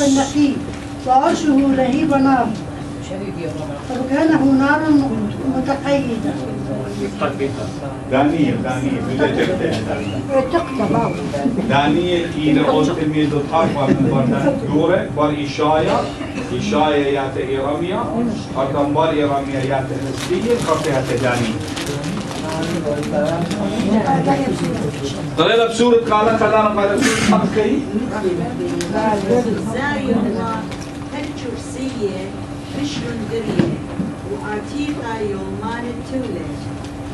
النقي وعرشه لهيب نار وكانه نار متقيدة. Daniel, إلى أولتميد الحرب من بردان دورة بار إشايا ياتا إيراميا أردن بار إيراميا ياتا نسلية خطيها تدانيل طلعنا بسورة قالة خلانا قالة بسورة حقي زاي الله هالكرسية بشر دريه وعتيقة يومان التولة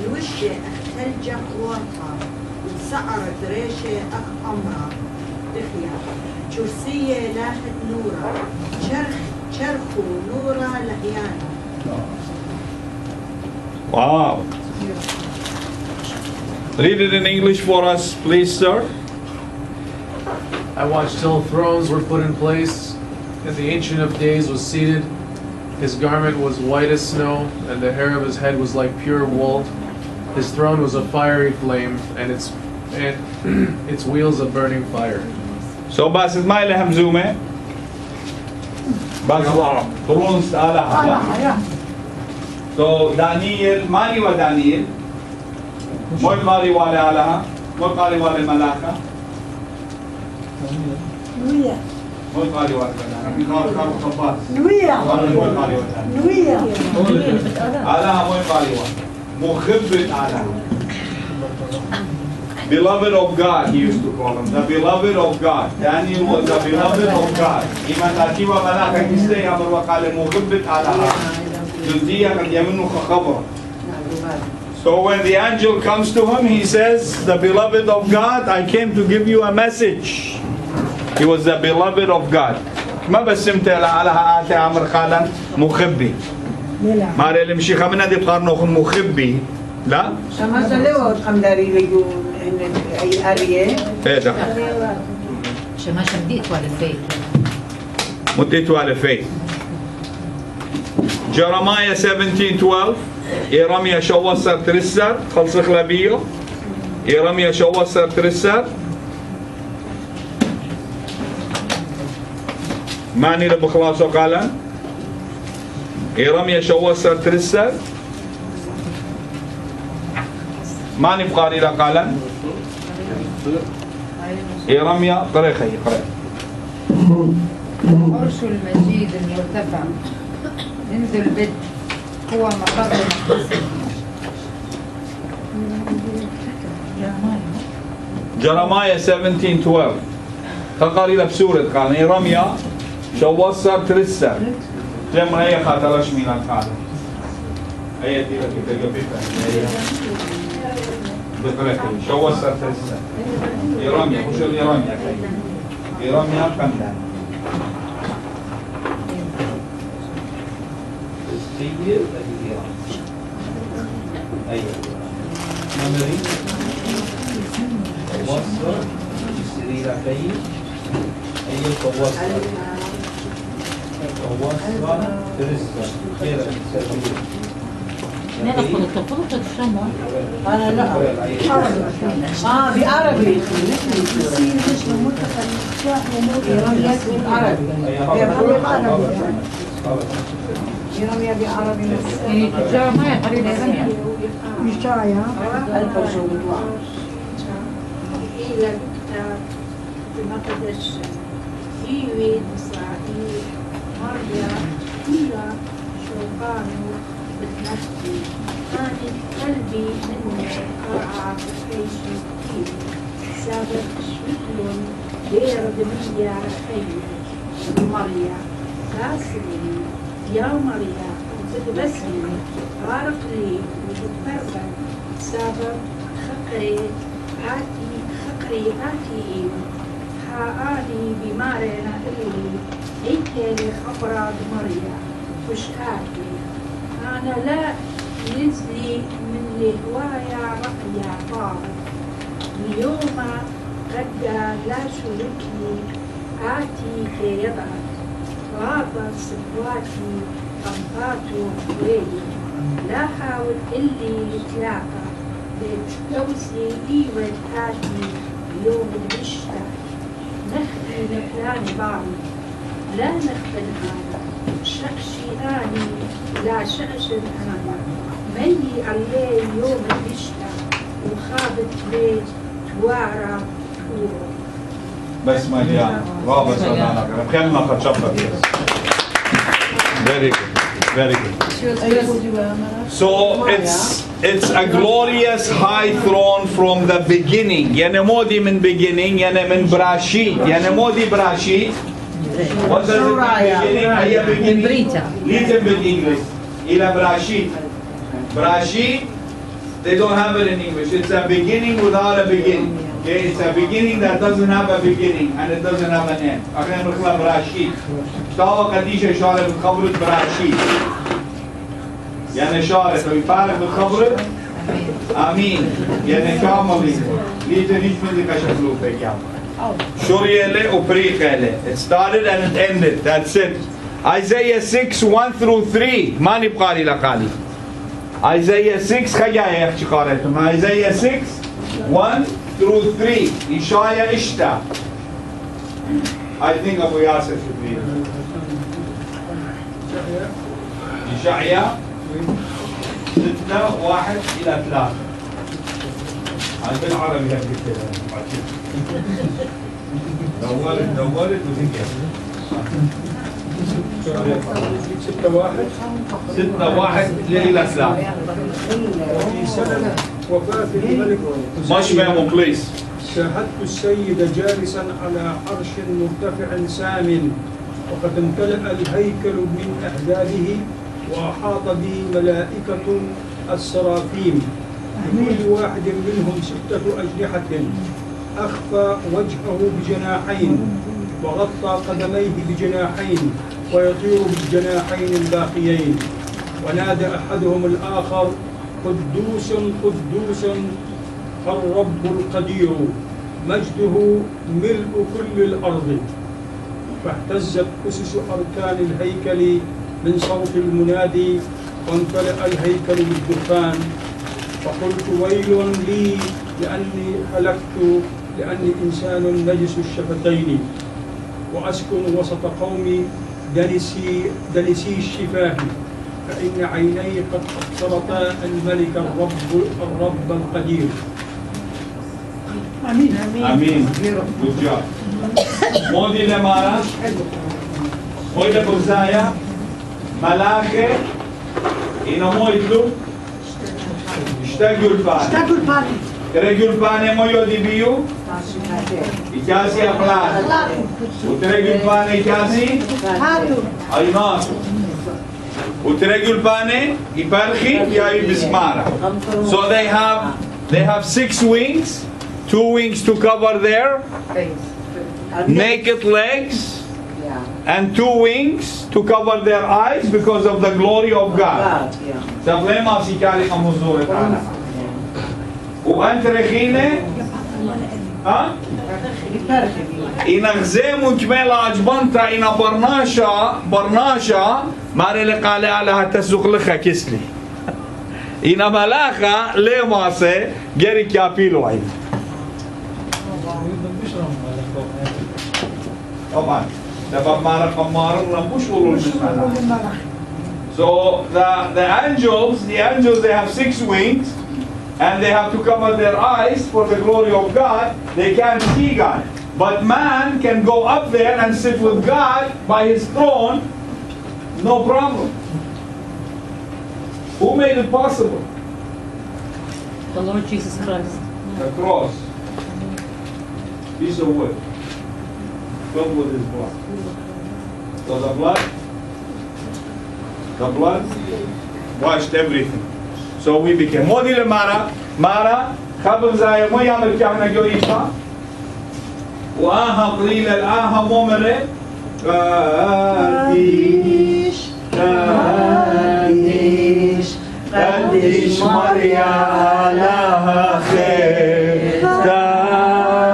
الوشة اختلجة قواتها وسعرت ريشة أخ أمرا بخيا كرسية لاخت نورا شرخو نورا لحيانا. Wow. Read it in English for us, please, sir. I watched till thrones were put in place, and the Ancient of Days was seated. His garment was white as snow, and the hair of his head was like pure wool. His throne was a fiery flame, and its wheels a burning fire. So, بس ما لهم زومة. بس thrones على. So, Daniel, مالي ودانيال. مول مالي والي علىها. مول مالي والي ملاكة. نوية. مول مالي والي ملاكة. نوية. نوية. علىها مول مالي والي. مخبت علىها. Beloved of God, he used to call him. The beloved of God. Daniel was the beloved of God. إما تأتيوا ملاكة كستي أمر وقال مخبت علىها. جزية قد يمنو خبر. So when the angel comes to him, he says, the beloved of God, I came to give you a message. He was the beloved of God. ما بسمت على هآتي عمر قالا مخبي. ما رأي المشيخة من هذه بقارنوخ مخبي. لا؟ شماسة لو خمداري ليجو أي أريه. إيه ده. شماسة مديت ولا فيه. مديت ولا فيه. Jeremiah 17:12. إيراميا شوصر ترسر خلص خلابيو. إيراميا شوصر ترسر. ماني لبخلاصو قالا. إيراميا شوصر ترسر. ماني بقاري قالا. إيراميا طريقة يقرأ. عرش المجيد المرتفع منذ البدء هو مقر المقدس. Jeremiah 17:12. تقاري بسورة قال إيراميا شوصر ترسر. جمع هي خاطرش من القاعدة. هي دي اللي تجيبها. بقولك شوصر ترسر. إيراميا وش الإيراميا كي؟ إيراميا كمدان. تيجي أيوة. نمري. شوصر. يصير كي. أيوة شوصر. شوصر ترسر. كيف تسوي؟ أنا لا. بعربي. يرمي بعربي. جرمايا قريبا يرمي. إشايا. ألف وجوه. إلى الكتاب بمقدس إيوي إسرائيل مريا إلى شوقانو بتنفسي كانت قلبي مني قرعة بحيث كتير سابق شكل غير دمية رخية مريا تاسلي يا مريا تتبسمي غارق لي وتتفرق سابق خقري آتي حقاني بمارنا إلي إيكالي خبرة مريا وشكاكي أنا لا نزلي من الهواية رأيا طار اليوم قد لا شركني آتي كي يضعف غابت صفواتي قنطاتو ويلي لا حاول إلي يتلاقى بتوسي إيوة آتي يوم البشتة نخلي لفلان بعض لا نخبن أنا شأشياني لا شأشن أنا مني عليه يوم البشتة وخابت بيت توارى تورو بس ما جاء رابط صدانا كلمة قد شفت. Very good, very good. So it's a glorious high throne from the beginning. يعني مودي من beginning يعني من براشيت. يعني مودي براشيت. What does it mean beginning? هي beginning. Little bit English. إلى براشيت. براشيت. They don't have it in English. It's a beginning without a beginning. Okay, it's a beginning that doesn't have a beginning and it doesn't have an end. أخيرا نقول براشيت. شتاوى قديشة شارع بخبرة براشيت. يعني شارع ويفارق بخبرة. آمين. يعني كاملين. ليه تنيش من ذيك شكله فيك يا شورية له وبريقة له. It started and it ended. That's it. Isaiah 6:1-3. ما نبقى لي لقالي. Isaiah 6 خجاية يحكي قارئتهم. Isaiah 6:1-3. إشايا إشتا. I think Abu Yasser should be إشعيا 6:1-3. هذا بالعربي هكذا كده. دورت وذكر. 6:1-3. في سنة وفاة الملك Much more please. شاهدت السيد جالسا على عرش مرتفع سام وقد امتلأ الهيكل من أهدابه وأحاط به ملائكة السرافيم لكل واحد منهم 6 أجنحة أخفى وجهه بجناحين وغطى قدميه بجناحين ويطير بالجناحين الباقيين ونادى أحدهم الآخر قدوس قدوس الرب القدير مجده ملء كل الأرض فاهتزت أسس أركان الهيكل من صوت المنادي وامتلأ الهيكل بالدخان فقلت ويل لي لأني هلكت لأني إنسان نجس الشفتين وأسكن وسط قومي دنسي الشفاه فإن عيني قد أبصرتا الملك الرب القدير. آمين. Amin. Good job. Modi lemara. Moide buzaya. Malache. Ino moitlu. Ishtagul pan. اشتاقوا الباني. Regul pane moyo dibiu. Ikasi aplan. Utregul pane ikasi. هاتوا. Aymat. Utregul pane iparchi yayi bismara. So they have 6 wings. 2 wings to cover their naked legs and 2 wings to cover their eyes because of the glory of God. Zablema sikali amuzure ta'ala. وأنت رخينة ها إن غزيم وكمل عجبنتا إن برناشا ماري لقالي على هتسوق لخا كسلي إن ملاخا ليه ماسة جري كابيلو عيد طبعا دبا مارا قمارا مش ورول So the angels they have 6 wings and they have to cover their eyes for the glory of God. They can't see God. But man can go up there and sit with God by his throne, no problem. Who made it possible? The Lord Jesus Christ. The cross. Piece of wood filled with his blood. So the blood washed everything. So we became Modi le Mara خبر زي ما يعمل كأنه جويفا وآها قليل الآها ممرة قديش مريا لها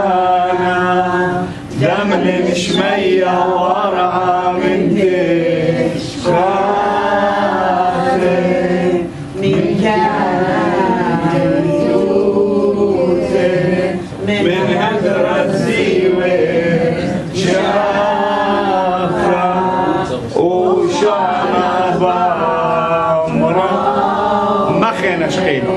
ختانا دم المشمية ورعى من تشخاخي من من هدرة زيوة شافا شقينا.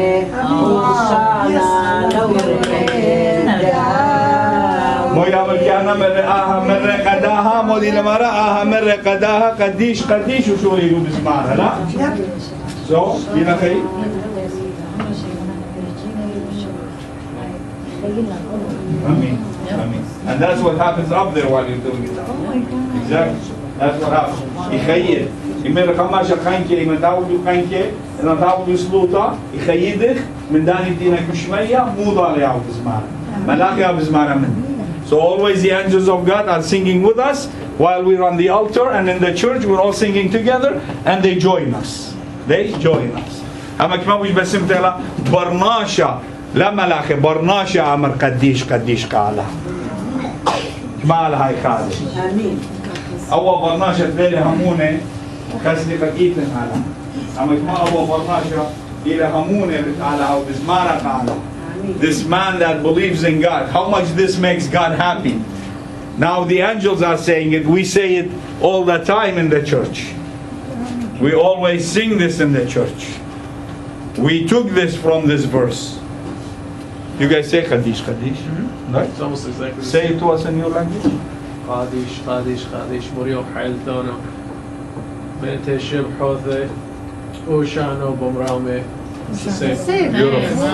مو يعمل كأنه مرة قداها مودي لما رآها مرة قداها قديش وشو يقول بسمعها لا؟ So, هنا خي. Amen. Amen. And that's what happens up there while you're doing it. Exactly. That's what happens. يخيل. إما خماشة خانكة إما تعودوا خانكة إما تعودوا سلوطة يخيدك من داني دينا كشمية مو ضال يعود بسمعها. ملاك يعود بسمعها من. So always the angels of God are singing with us while we're on the altar and in the church we're all singing together and they join us. They join us. أما كمان وش بسمت لها برناشة لا ملاك برناشة عمر قديش قالها. ما لها يخالي. آمين. أول برناشة تبالي همونة كسلي فكيتن على. أما كمان أول برناشة إلى همونة بتعالها أو بزمارة على. This man that believes in God, how much this makes God happy. Now the angels are saying it, we say it all the time in the church. We always sing this in the church. We took this from this verse. You guys say Qadish, Qadish? Right? It's almost exactly the Say it to us in your language. Qadish, Qadish, Qadish, Muriel Hailtano, Meneteshib Hothe, Ushano Bomrame. It's the same. Beautiful.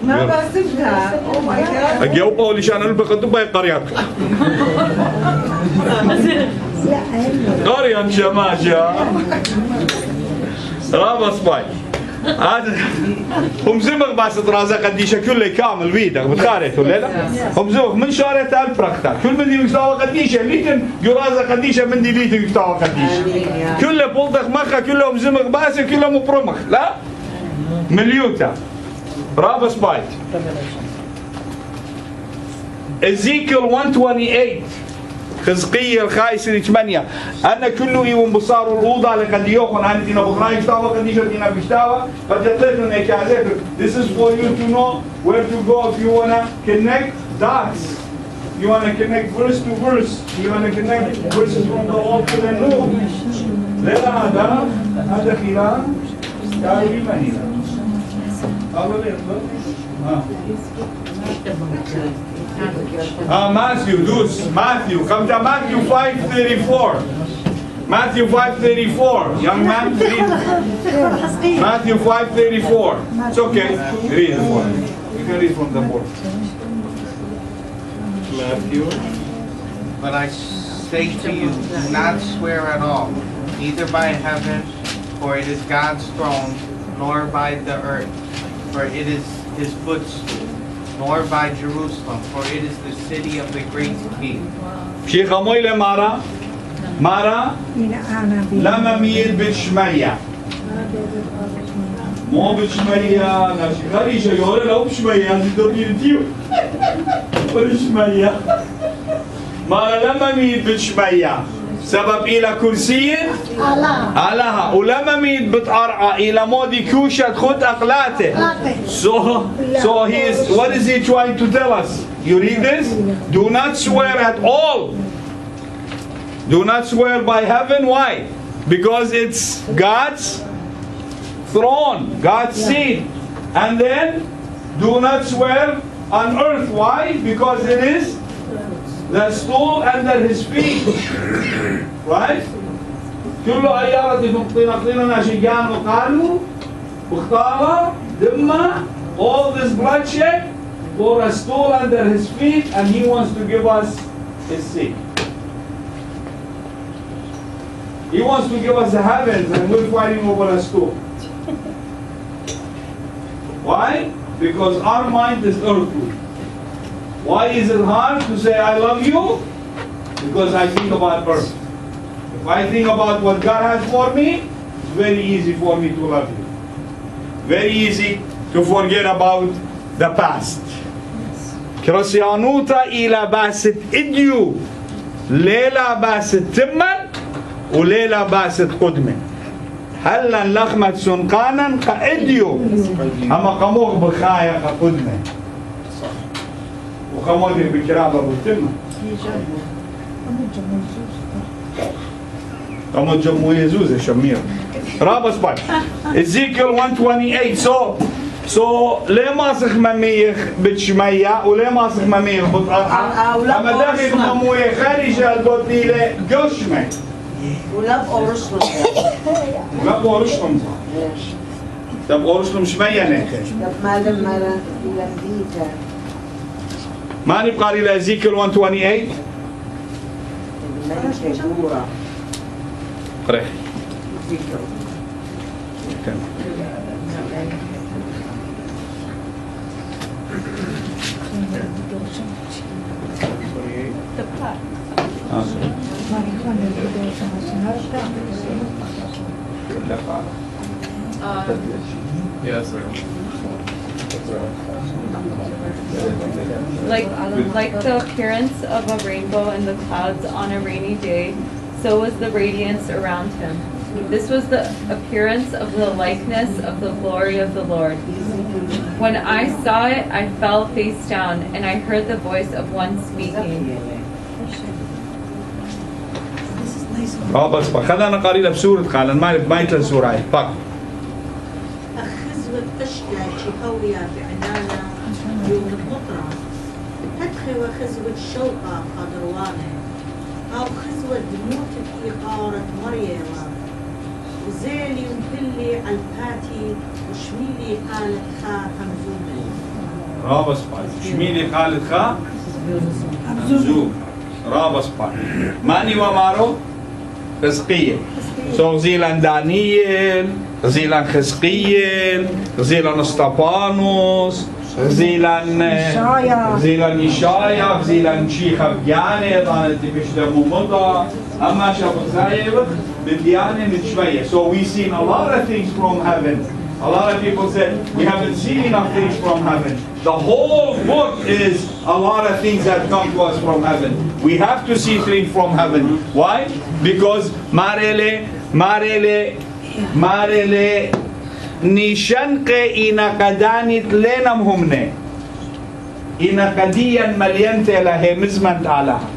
ما بسمعها. Oh my God. أجاوب أول شيء أنا البقدو باي قريات. قرية شماشة. رابط باي. هذا هم زمغ بس دراسة قديشة كله كامل فيدا بتخارج ولا لا؟ هم زمغ من شارة البركتا كل من دي مستوى قديشة ليتن جرازة قديشة من دي ليتن مستوى قديشة كله بولدخ مخا كلهم زمغ بس كلهم برمخ لا مليوتا رابس بايت Ezekiel 128 خزقية الخايس اللي 8 أنا كله يوم بصاروا الأوضة لقد يوخن أنا دينا بخنا يشتاوى قد يشتاوى دينا بيشتاوى قد يطلقنا نكازيك. This is for you to know where to go if you wanna connect dots. You wanna connect verse to verse. You wanna connect verses from the old to the new. لا هذا خلال تعالي مهيلا. الله يطلق. Matthew, Matthew, come to Matthew 5:34. Matthew 5:34. Young man, read. Matthew 5:34. It's okay. Read it for me. You can read from the board. Matthew. But I say to you, do not swear at all, neither by heaven, for it is God's throne, nor by the earth, for it is his footstool, nor by Jerusalem, for it is the city of the great king. شيخ أمويلة مارا لما ميل بشمية مو بشمية ناشي خريشة يوري لو بشمية تدورين تيو بشمية مارا لما ميل بشمية سبب إلى كرسي علىها ولما ميت بتقرع إلى مودي كوشة خد أقلاته. So he is, what is he trying to tell us? You read this? Do not swear at all. Do not swear by heaven. Why? Because it's God's throne, God's seat. And then do not swear on earth. Why? Because it is the stool under his feet. Right? كل أيارة نقطنا ناشيان وقالوا واختار دمه all this bloodshed for a stool under his feet, and he wants to give us his seat. He wants to give us the heavens, and we're fighting over a stool. Why? Because our mind is earthly. Why is it hard to say I love you? Because I think about earth. If I think about what God has for me, it's very easy for me to love you. Very easy to forget about the past. كرسيانوتا إلى باست إديو ليلة باست تمن وليلة باست قدمن هلا لخمة سنقانا كإديو أما قموغ بخايا كقدمن وقموغ بكرابة بتمن قموغ جمو يزوز يا شمير رابس باي Ezekiel 128 so ليه ماسخ مميخ بتشمية وليه ماسخ مميخ بطرقة أما داخل مموية خارج البطيلة جوشمي ولا بأورشلم ولا بأورشلم طب أورشلم شمية ناخر طب ما لما لمديتها ما نبقى إلى Ezekiel 128 قرأ Yes, sir. Like the appearance of a rainbow in the clouds on a rainy day, so was the radiance around him. This was the appearance of the likeness of the glory of the Lord. When I saw it, I fell face down, and I heard the voice of one speaking. بس خلينا نقرأ له بسورة قال ما يتلن سورة هاي فك أخذ أشياء شكوية بعنانا يوم المطرة تدخل خزوة الشوقة قدروانة أو خزوة دموت إقارة مريم وزيلي ومبلي على الباتي وشميلي قالت خا همزومي رابس باي شميلي قالت خا همزوم رابس باي ماني ومارو خزقية سو غزيلان دانيال غزيلان خزقيل غزيلان اسطبانوس غزيلان يشايا غزيلان شيخة بيانة ضانت بشدمو مضى أما شابك زايبك ببيانة من شوية so we seen a lot of things from heaven a lot of people said we haven't seen enough things from heaven the whole book is a lot of things that come to us from heaven we have to see things from heaven why? Because Marele nishanke inakadانit lenam humne inakadiyan malyante lahe mizmant alaha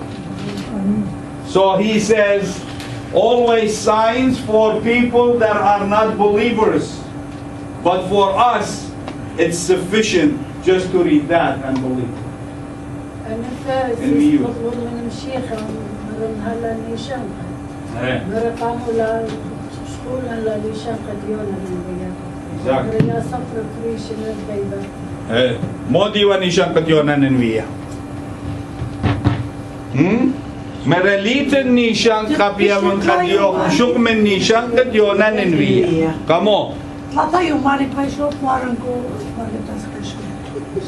so he says always signs for people that are not believers but for us it's sufficient just to read that and believe and you مودي ونيشان قد يونان نويا مرليت النيشان قبيا من قد يوم شوق من نيشان قد يونان نويا كمو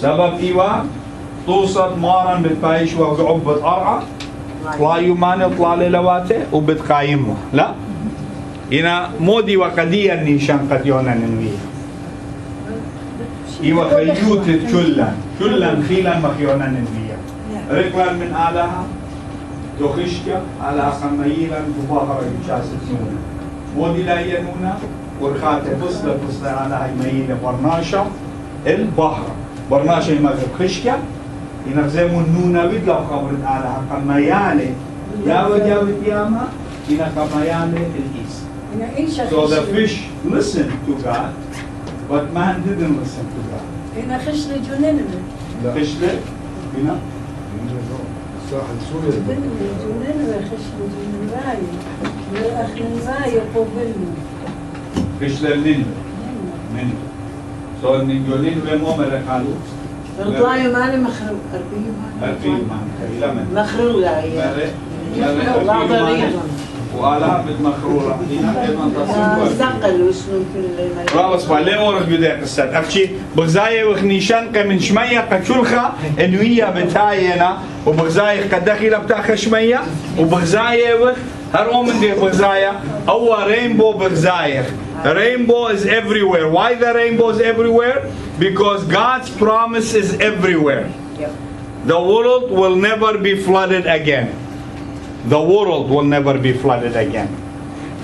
سبب إيوا توصل مارن بتبايش وقعب بتقرعة طلع يومان طلع للواته وبتقايمه لا هنا مودي وقديا نيشان قد يونان نويا إيوا خيوت كلا خيلا مخيونا نبيا ركلا من آلها تخشك على خميلا تباهر بشاستون مودي لا ينونا ورخاتة بصلة على هاي ميلة برناشا البحر برناشا يمغرب خشك ينغزمون نونا ويدلو خبرت آلها خميالة جاوة ياما إنا خميالة الإيس so the fish listened to God but man didn't listen to God. هنا خشلة جنينة. خشلة هنا. ساحل سوريا. جنينة خشلة جنينة. أخنزاي قبلنا. خشلة لين. من. so النجولين ومو مرقالو. رطلايو مالي مخرو أربيو مان. مخرو لا يا. وآلها بتمخرورة هنا أيضا تصير زقل وشنو كل رابس بالله ورد بداية قصة أفشي بغزاية وخنيشان كمن شمية قشولخة إنوية بتاينا وبغزاية قد دخيلة بتاخ شمية وبغزاية وخ هرو من دي بغزاية أو رينبو بغزاية rainbow is everywhere why the rainbow is everywhere because God's promise is everywhere the world will never be flooded again the world will never be flooded again.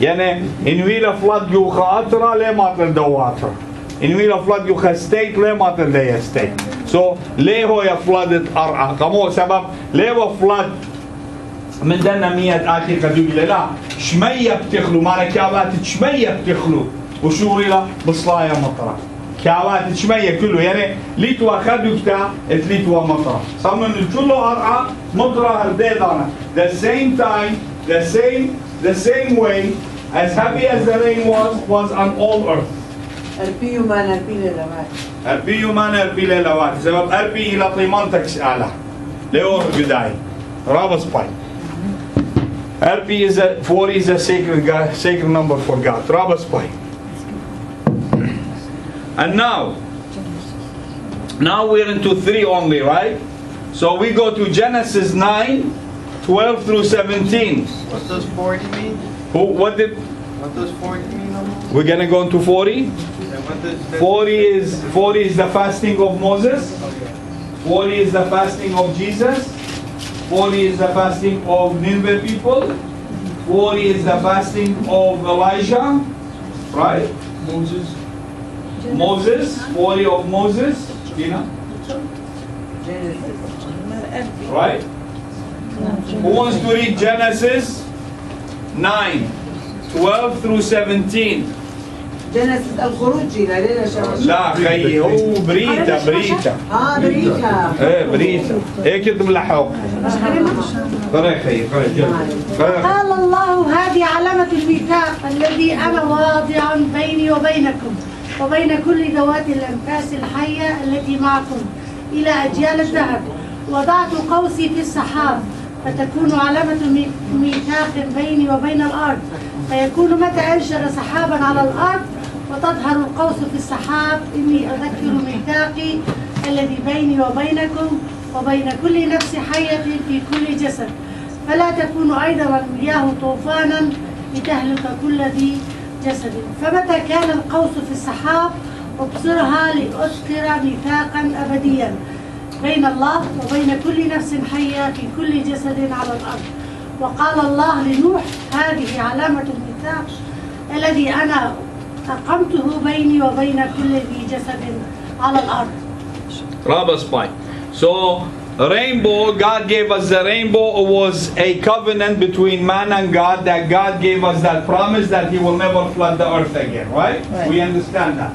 يعني إن ويلا flood يوخا أترا ليه ما تلدو أترا. إن ويلا flood يوخا state ليه ما تلدو state. So ليه هو flooded أرعى. كمو سبب ليه هو flood من دنا 100 آخر كدوي لا شمية بتخلو مالك كابات شمية بتخلو وشوري لا بصلايا مطرة كابات شمية كله يعني ليتوا خدوا كتا ليتوا مطرة صمم الكله أرعى مطرة هرديدانا the same time the same way as heavy as the rain was on all earth. أربي وما أربي للوات. أربي وما أربي للوات سبب أربي إلى طيمانتك سأله ليور بداية رابس باي. RP is a 40 is a sacred number for God. Rabas Pai. And now we're into 3 only, right? So we go to Genesis 9, 12 through 17. What does 40 mean? What does 40 mean? We're gonna go into 40. And what does 40 is the fasting of Moses. 40 is the fasting of Jesus. 40 is the fasting of Nineveh people. 40 is the fasting of Elijah, right? Moses. 40 of Moses. Dina? Right? Who wants to read Genesis 9, 12 through 17? جنسس الخروج ليلة شمشة. لا خيي هو بريتا. بريتا. ايه بريتا. هيك ملحق. قرأ خيي قال الله هذه علامة الميثاق الذي أنا واضع بيني وبينكم وبين كل ذوات الأنفاس الحية التي معكم إلى أجيال الدهر. وضعت قوسي في السحاب فتكون علامة ميثاق بيني وبين الأرض. فيكون متى أنشر سحابا على الأرض وتظهر القوس في السحاب إني أذكر ميثاقي الذي بيني وبينكم وبين كل نفس حية في كل جسد. فلا تكون أيضا المياه طوفانا لتهلك كل ذي جسد. فمتى كان القوس في السحاب أبصرها لأذكر ميثاقا أبديا بين الله وبين كل نفس حية في كل جسد على الأرض. وقال الله لنوح هذه علامة الميثاق الذي أنا أقمته بيني وبين كل ذي جسد على الأرض. Rabba's point. So, rainbow, God gave us the rainbow. It was a covenant between man and God, that God gave us that promise that He will never flood the earth again, right? We understand that.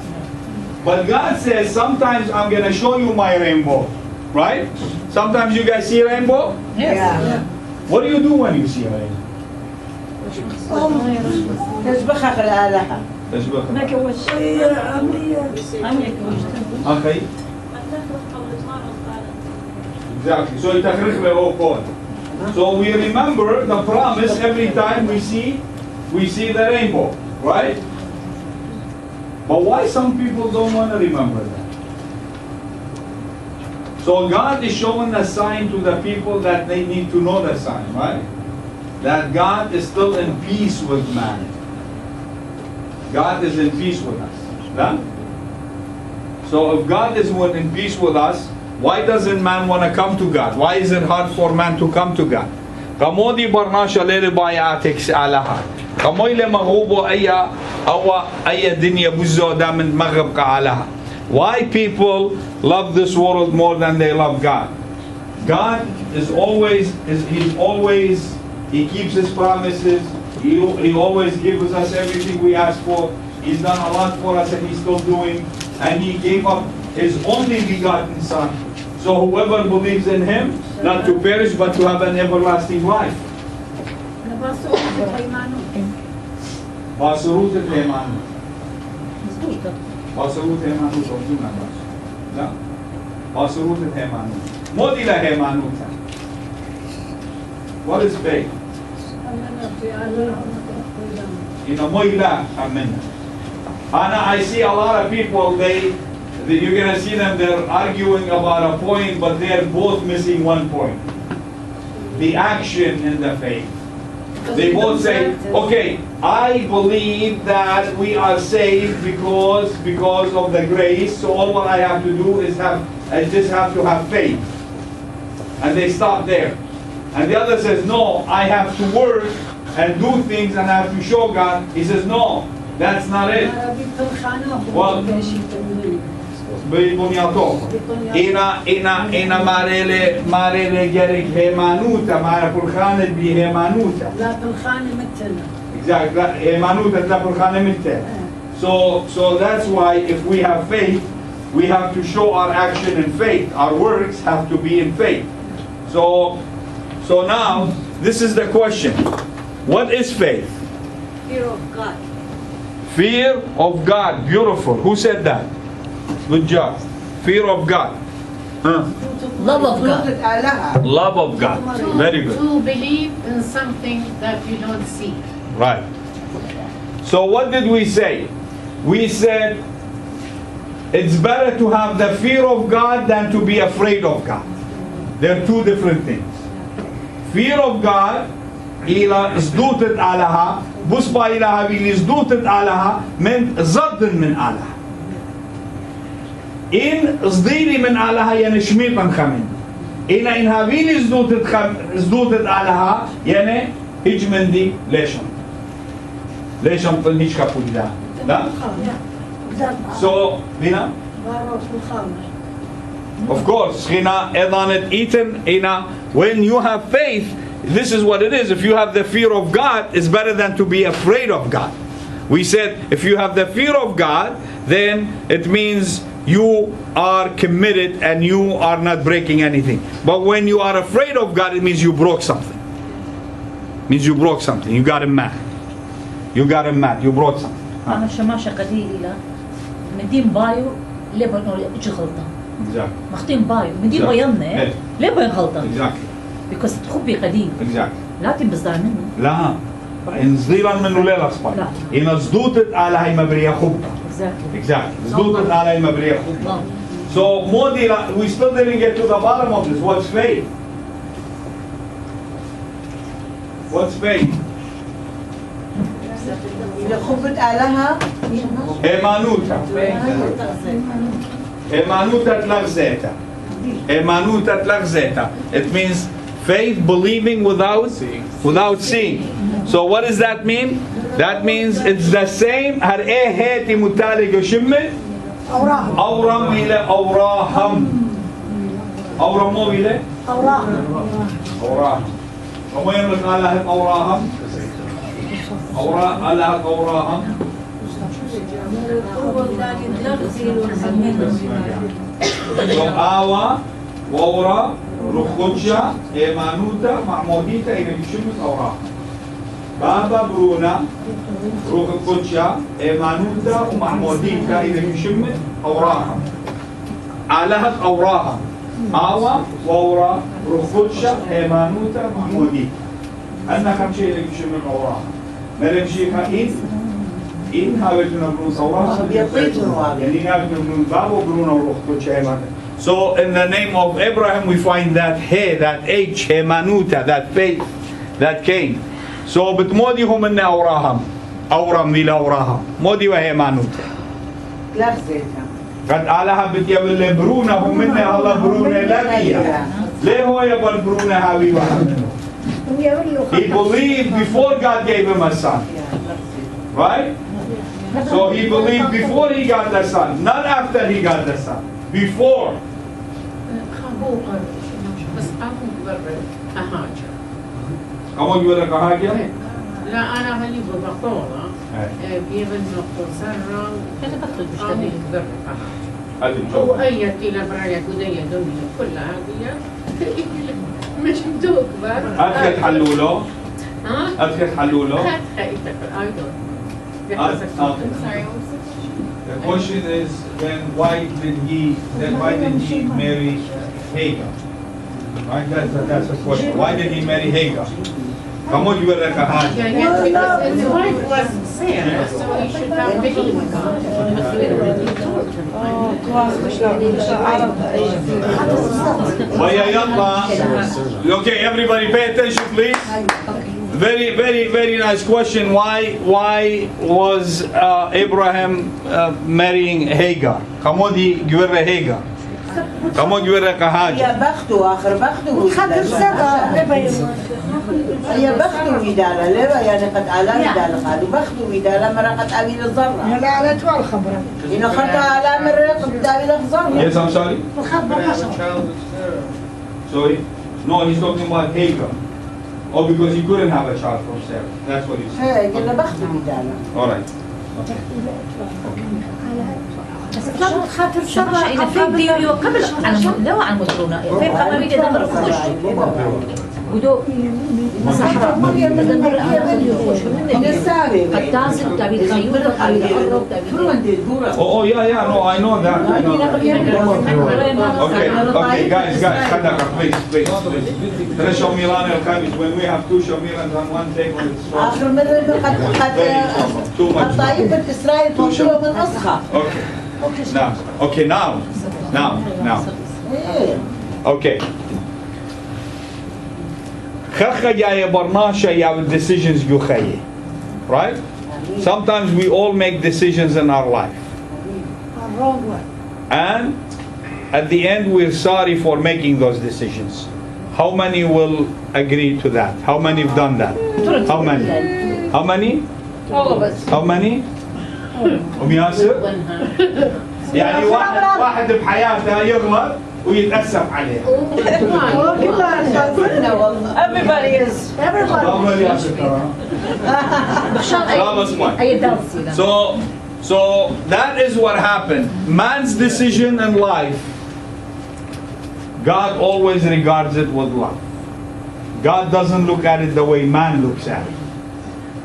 But God says, sometimes I'm going to show you my rainbow, right? Sometimes you guys see a rainbow? Yes. Yeah. What do you do when you see a rainbow? تشبخها خلالها. Okay. Exactly. So So we remember the promise every time we see the rainbow, right? But why some people don't want to remember that? So God is showing a sign to the people that they need to know the sign, right? That God is still in peace with man. God is in peace with us. Yeah? So if God is in peace with us, why doesn't man want to come to God? Why is it hard for man to come to God? Kamodi barnasha lele bayatik alaha. Kamoy le maghubo aya awa aya dunya buzo da min maghrib ka alaha. Why people love this world more than they love God? God is always He keeps His promises. He always gives us everything we ask for. He's done a lot for us and He's still doing. And He gave up His only begotten Son. So whoever believes in Him, not to perish but to have an everlasting life. Basurut al-Haymanut. Basurut al-Haymanut. لا. Basurut al-Haymanut. Modi la Haymanut. What is big? In a moila amena. I see a lot of people, you're going to see them, they're arguing about a point, but they're both missing one point. The action in the faith. They both say, okay, I believe that we are saved because of the grace, so all what I have to do is I just have to have faith. And they stop there. And the other says, no, I have to work and do things and I have to show God. He says, no, that's not it. Well, בבונייתו. אינה marele gerek hemanuta, mara pulchanet bi hemanuta. لا بالخانة مثلنا. Exactly, hemanuta la pulchanet mitte. So that's why if we have faith, we have to show our action in faith. Our works have to be in faith. So now, this is the question. What is faith? Fear of God. Fear of God. Beautiful. Who said that? Good job. Fear of God. Love of God. Love of God. Very good. To believe in something that you don't see. Right. So what did we say? We said it's better to have the fear of God than to be afraid of God. They're two different things. Fear of God إلى صدوتت علىها بصبا إلىها بيلي صدوتت علىها من ضد من علىها إن صديري من علىها يعني شميطا خمين إن هابيلي صدوتت علىها يعني هيج من دي ليش أمطل هيج كابولي لا so بينا of course هنا إضانت إيتن هنا when you have faith. This is what it is. If you have the fear of God, it's better than to be afraid of God. We said if you have the fear of God, then it means you are committed and you are not breaking anything. But when you are afraid of God, it means you broke something. It means you broke something. You got him mad. You got him mad. You broke something. أنا شماشة قليلة مدين بايو ليه بنقول إيش غلطة؟ Exactly. مختين بايو مدين بيننا ليه بين غلطة؟ Exactly. because تخبي قديم. Exactly. لا تنبصدار منه. لا. إن صديرا منه لا أصبح. إن صدوتت على هاي مبرية خبطة. Exactly. صدوتت على هاي مبرية خبطة. So Modi, we still didn't get to the bottom of this. What's faith? What's faith? إذا خبت علىها Emanuta. Emanuta tlagzeta. Emanuta tlagzeta. It means faith, believing without seeing. So what does that mean? That means it's the same. Har eheti mutalig shimme. Awram ile awraham. Awram mo ile? Awraham. وين لك على أوراهم؟ على أوراهم. آوا وورا رخوتشا إيمانوتا معموديتا إلى بشمس أوراهم. بابا برونا رخوتشا إيمانوتا ومعموديتا إلى بشمس أوراهم. على أوراهم. آوا وورا رخوتشا إيمانوتا معموديتا. أنا كم شيء لك بشمس أوراهم. ملك شيء كائن. In so in the name of Abraham we find that he, that H, Hemanuta, that faith that came. So but modi hum inna awraham. Awram ila awraham. Modi wa Hemanuta. قد علىها بتيابل برونا هم منها الله برونا لبيا. ليه هو يبل برونا حبيبه. He believed before God gave him a son. Right? So he believed before he got the son, not after he got the son. Before. Come on, you were a kahaja? لا أنا هني ببطولة بيبن نقطة سرّا كذا بطل بشتغل كذا وأي تيلا برايا كودية دنيا كلها هذه مش دوك بقى أدخل حلوله أدخل حلوله The question is then why didn't he marry Hagar? Right? That's the question. Why did he marry Hagar? Come on, you were like a hajj. Because his wife was Sarah, so he should have believed God. Okay, everybody pay attention, please. Very, very, very nice question. Why was Abraham marrying Hagar? Come on, give her Hagar. Come on, يوريك يا حاجة. بخته آخر بخته خاطر سبع يا بخته ودالة ليه يعني قد على ودالة قالوا بخته ودالة مرة قد أبي الزرع هلا على توال خبرة إنه خطأ على مرة قد أبي الزرع Yes, I'm sorry. الخبر Have a حصل child with Sarah. Sorry. No, he's talking about Hagar. Oh, because he couldn't have a child from Sarah. That's what he's saying. هي قلنا بخته ودالة All right. خاطر سبع إذا في فيديو قبل عن لو عن مدرونة في قبل فيديو دمر خوش ودو صحراء التاسع تعبيد خيول تعبيد الأرض تعبيد Oh, yeah, no, I know that. I know that. Okay, guys, خدك, please. ثلاث شميران الخامس. When we have two shamirans on one table, it's strong. آخر مرة قد طائفة إسرائيل توصلوا من أصخى. Okay, now. Okay. خخ جاي برناشة يا decisions you خي. Right? Sometimes we all make decisions in our life. wrong way. And at the end we're sorry for making those decisions. How many will agree to that? How many have done that? How many? How many? All of us. How many? ياسر؟ يعني واحد بحياته يغلط ويتأسف عليها. Everybody is. So that is what happened. Man's decision in life, God always regards it with love. God doesn't look at it the way man looks at it.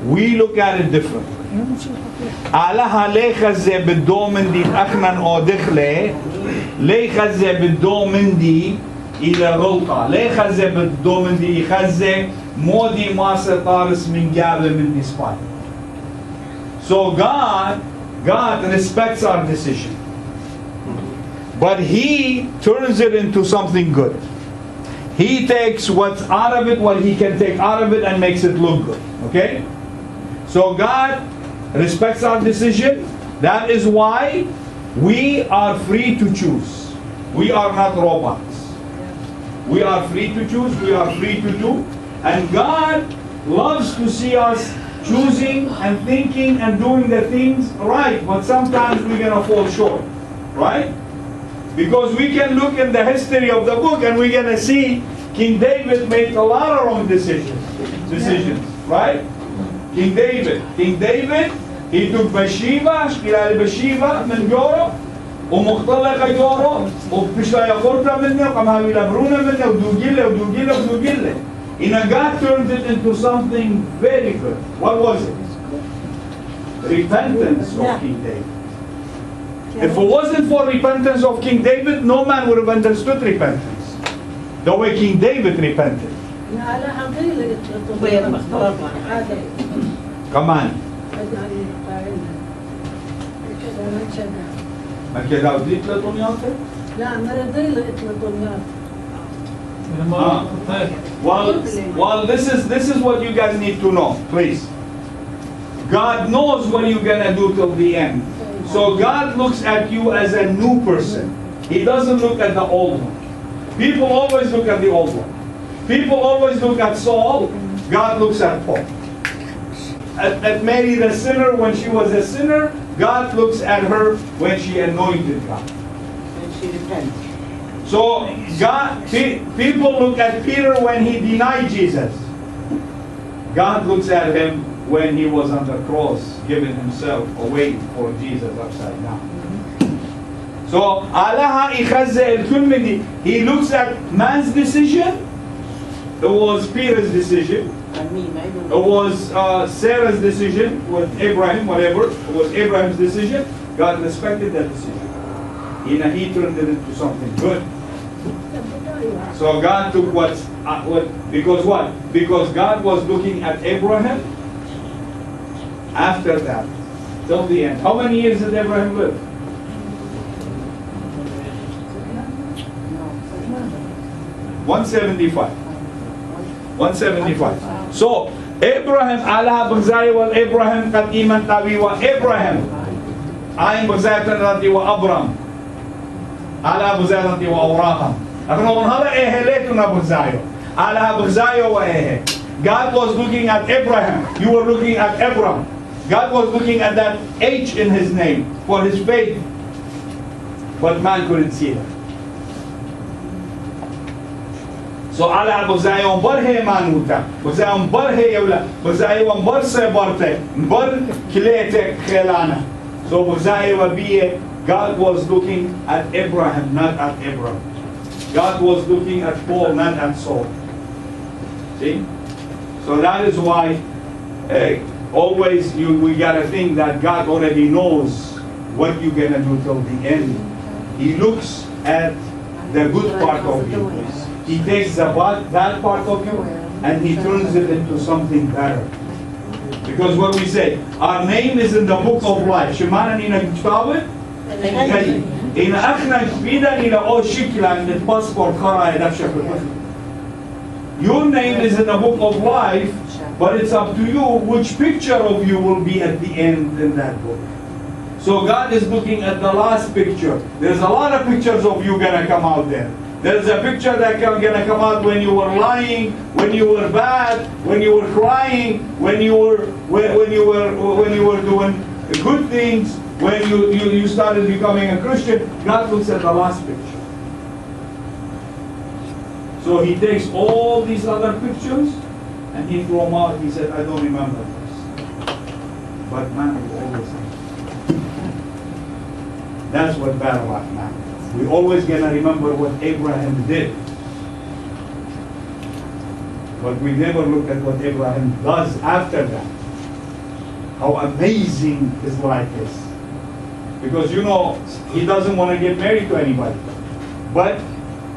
We look at it differently. علىها ليخ زي بدو مندي أخنا أو دخلة ليخ زي بدو مندي إلى غلطة ليخ زي بدو مندي يخزي مودي ما ستارس من جابل من إسبان. So God respects our decision, but He turns it into something good. He takes what's out of it, what He can take out of it, and makes it look good. Okay? So God respects our decision. That is why we are free to choose. We are not robots. We are free to choose. We are free to do. And God loves to see us choosing and thinking and doing the things right. But sometimes we're going to fall short. Right? Because we can look in the history of the book and we're going to see King David made a lot of wrong decisions. Right? King David, he took Bathsheba, شكلها Bathsheba من جوره ومختلقة جوره وبشلا يخورتها منه وقامها يلبرونها منه ودوجيله. And God turned it into something very good. What was it? Repentance of King David. If it wasn't for repentance of King David, no man would have understood repentance. The way King David repented. Come on. Well, this is what you guys need to know, please. God knows what you're gonna do till the end. So God looks at you as a new person. He doesn't look at the old one. People always look at the old one. People always look at Saul. God looks at Paul. At Mary the sinner, when she was a sinner, God looks at her when she anointed God. And she repented. So people look at Peter when he denied Jesus. God looks at him when he was on the cross, giving himself away for Jesus upside down. So he looks at man's decision. It was Peter's decision. It was Sarah's decision with Abraham, whatever. It was Abraham's decision. God respected that decision. He turned it into something good. So God took because what? Because God was looking at Abraham after that, till the end. How many years did Abraham live? 175. 175. So Abraham ala bangzai wa Abraham qad iman tabi wa Abraham ayin bangzai tanati wa Abram على بغزايو وأوراهم أكنون هذا إهلتنا بغزايو على بغزايو وإيه. God was looking at Abraham. You were looking at Abraham. God was looking at that H in his name for his faith. But man couldn't see that. So على بغزايو برهي مانوتا بغزايو برهي يولا بغزايو برسي برتي بر كليتك خيلانا. So بغزايو بيه God was looking at Abraham, not at Abraham. God was looking at Paul, not at Saul. See? So that is why always we gotta think that God already knows what you're gonna do till the end. He looks at the good part of you. He takes that part of you and he turns it into something better. Because what we say, our name is in the book of life. Shemana nina kitabit? In akhna bida ila o shikla in the passport kara yadaf. Your name is in the book of life, but it's up to you which picture of you will be at the end in that book. So God is looking at the last picture. There's a lot of pictures of you gonna come out there. There's a picture that gonna come out when you were lying, when you were bad, when you were crying, when you were doing good things, when you started becoming a Christian. God looks at the last picture. So he takes all these other pictures and he throw them out. He said, I don't remember this. But man will always say. That's what bad about man. We always gonna remember what Abraham did. But we never look at what Abraham does after that. How amazing his life is. Because you know, he doesn't want to get married to anybody. But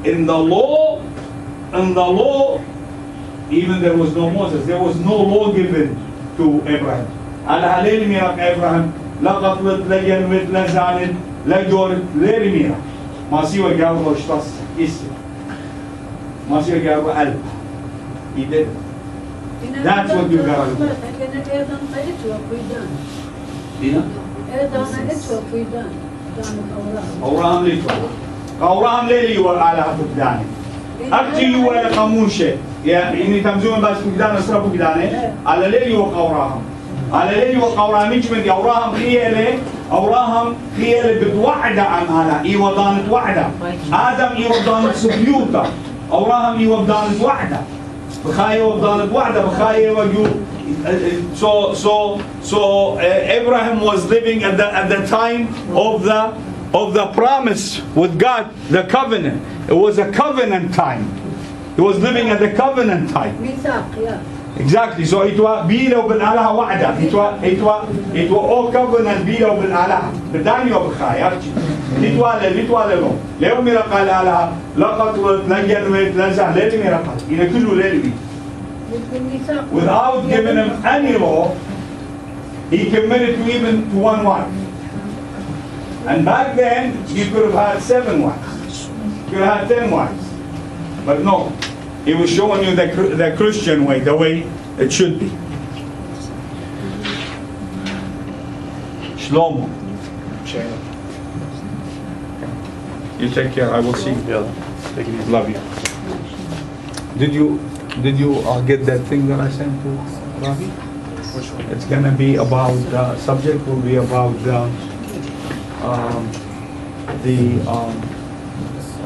in the law, even there was no Moses. There was no law given to Abraham. على هليل ميراق إبراهيم لا قتلت لا جنبت لا زعلت لا جورت لا رميرا ما سوى جاوب اشتص اسم ما سوى جاوب قلب. He did it. That's what you got to do. أوراهم ليلي وعلى فقداني. أكتي ولا قموشة. يا إني تمزون بس فقدان أسرع فقداني. على ليلي وقوراهم. على ليلي وقوراهم مش من أوراهم خيالة بتوعدة عن هلا. إيوضانة وعدة. آدم إيوضانة سبيوتا. أوراهم إيوضانة وعدة. بخاية وضانة وعدة بخاية وجو. So Abraham was living at the time of the promise with God, the covenant. It was a covenant time. He was living at the covenant time. Exactly. So it was بيله وبالآلهة وعدة. It was all covenant بيله وبالآلهة. بداني وبخاية. لتوالى له. ليوم يرقى الآلهة لا قطرت لا جنوت لا زعل لا يرقى. إن كله ليلي. Without giving him any law, he committed to even to one wife. And back then, he could have had 7 wives. He could have had 10 wives. But no, he was showing you the Christian way, the way it should be. Shlomo. You take care. I will see you. Take it easy. Love you. Did you get that thing that I sent to Ravi? Which one? It's gonna be about subject will be about the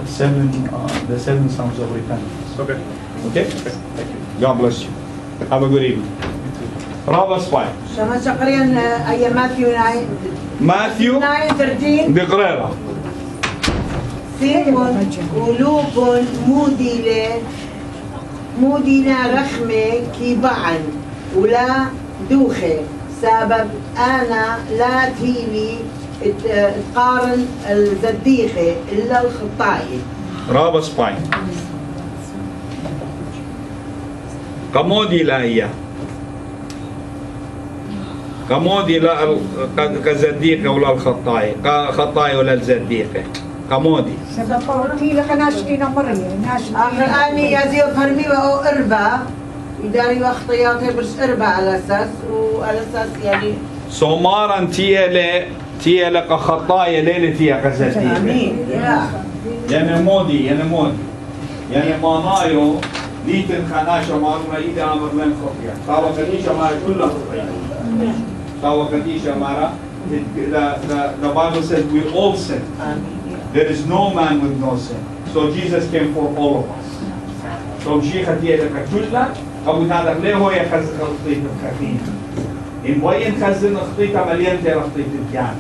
seven sons of repentance. Okay. Okay. Thank you. God bless you. Have a good evening. Proverbs 5. Shamasha Adnan أي Matthew 9:13. بقريرة. سيمون قلوب مودنا رخمة كيبعن ولا دوخة سبب أنا لا تهيني تقارن الزديخة إلا الخطاية. Proverbs 5. كمودي لا كزديقة ولا الخطاية خطاية ولا الزديقة كمودي سبب قولتي لك ناشتينا مرية آخر آني يزيو فرمي أو إربا يداري واخطياتي برش إربا على أساس وعلى أساس يعني سومارن تيالي تيا لك خطايا ليلتي يا قزلتي آمين. يا. يعني مودي يعني مانايو ليتن خناشة مارنا إذا أمر من خطيئة طاوة كتيشة مارا كلها خطيئة طاوة كتيشة مارا the Bible says we all sin. There is no man with no sin. So Jesus came for all of us. So مشيخة تيا لك كلها أبو تعالى ليه هو يخزن خطيئة الخفين إن وين خزن خطيئة مليان تيرا خطيئة الجان.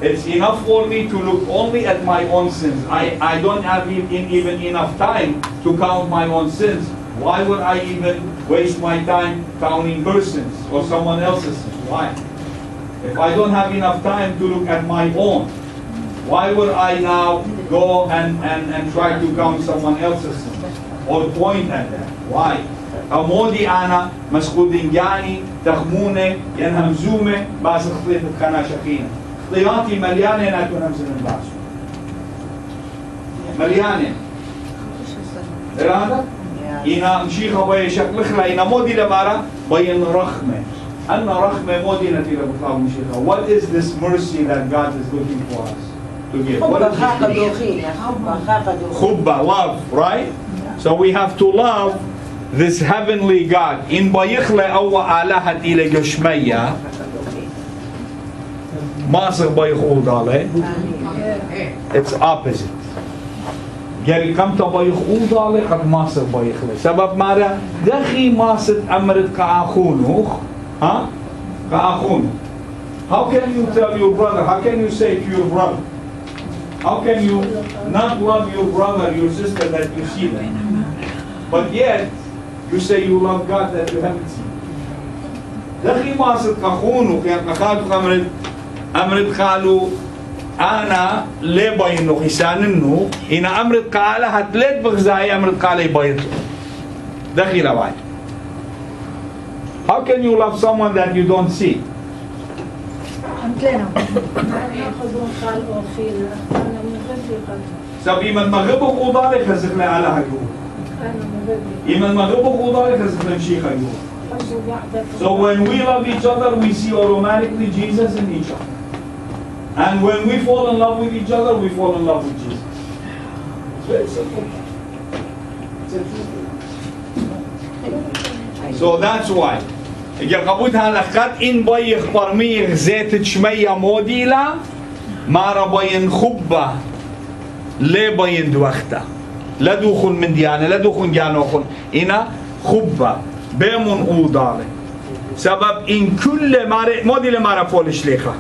It's enough for me to look only at my own sins. I don't have even enough time to count my own sins. Why would I even waste my time counting her sins or someone else's sins? Why? If I don't have enough time to look at my own, why would I now go and try to count someone else's sins or point at them? Why? أمودي أنا مسخودين جاني تخمونة ينهمزومة باس خطيت بخنا شخينة خطياتي مليانة أنا أكون همزن الباس مليانة هذا إنا مشيخة بي شكل خلا إنا مودي لمارا بين رخمة أنا رخمة مودي نتيجة بطلاب مشيخة. What is this mercy that God is looking for us to give? What is this? Khubba, love, right? So we have to love this heavenly God. In bayikhle awa alahat ile gashmaya masir bayikh udale. It's opposite. Gari kam ta bayikh udale qad masir bayikhle. Sabab mara dakhi masit amrit ka'akhunukh, huh? Ka'akhunukh. How can you tell your brother? How can you say to your brother? How can you not love your brother, your sister that you see them? But yet you say you love God that you haven't seen. دخي ماسك كخونو كان خالو أمرد خالو أنا ليه بينو خسان إنه إن أمرد قالة هتلت بغزاي أمرد قالة يبين دخي لواي. How can you love someone that you don't see? سبي من مغرب وقضاء خزق لي على هجو. إيمان مغرب وقضاء خزق لي مشي خيو. So when we love each other, we see automatically Jesus in each other. And when we fall in love with each other, we fall in love with Jesus. It's very simple. So that's why. قبوت هالخط إن بيخ برميخ زيت شمية موديلا ما ربين خبة ليه بين دوخته لا دوخن من ديانة لا دوخن جانوخن إنا خبة بيمون أوضالي سبب إن كل مارة موديلا ما رفول شليخة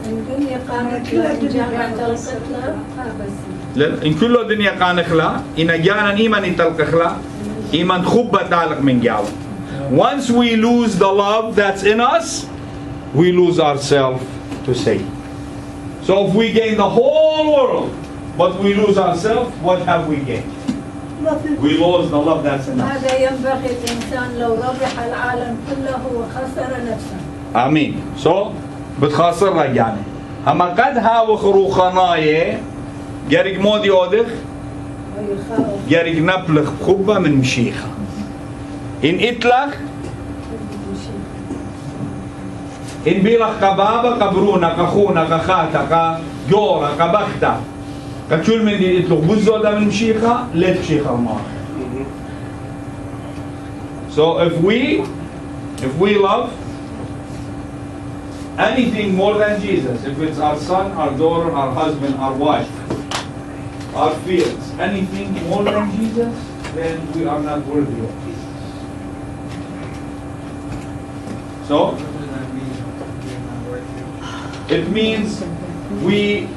إن كل الدنيا قانخ لا إن جانا إيمان يتلقخ لا إيمان خبة تعلق من جاو. Once we lose the love that's in us, we lose ourselves to say. So if we gain the whole world, but we lose ourselves, what have we gained? We lost the love that's in us. هذا ينبغي الإنسان لو ربح العالم كله وخسر نفسه. آمين. So بتخسر رجعني. أما قد هاو خروخناية جرج مودي أودخ جرج نبلغ خبة من مشيخة. إن إطلق إن بيلخ كبابة قبرونا كخونا كخاتا كجورا كبختا كشول من دي إطلق بزو دا من مشيخة لا تشيخة المار. So if we love anything more than Jesus, if it's our son, our daughter, our husband, our wife, our fields, anything more than Jesus, then we are not worthy of Jesus. So it means we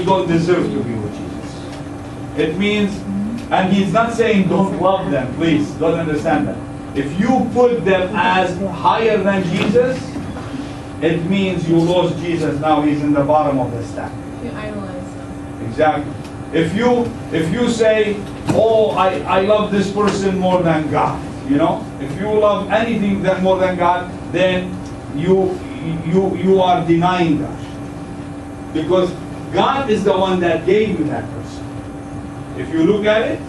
don't deserve to be with Jesus. It means, and he's not saying don't love them, please don't understand that. If you put them as higher than Jesus, it means you lost Jesus, now he's in the bottom of the stack. You idolize them. Exactly. If you say, oh, I love this person more than God, you know, if you love anything more than God, then you are denying God. Because God is the one that gave you that person. If you look at it,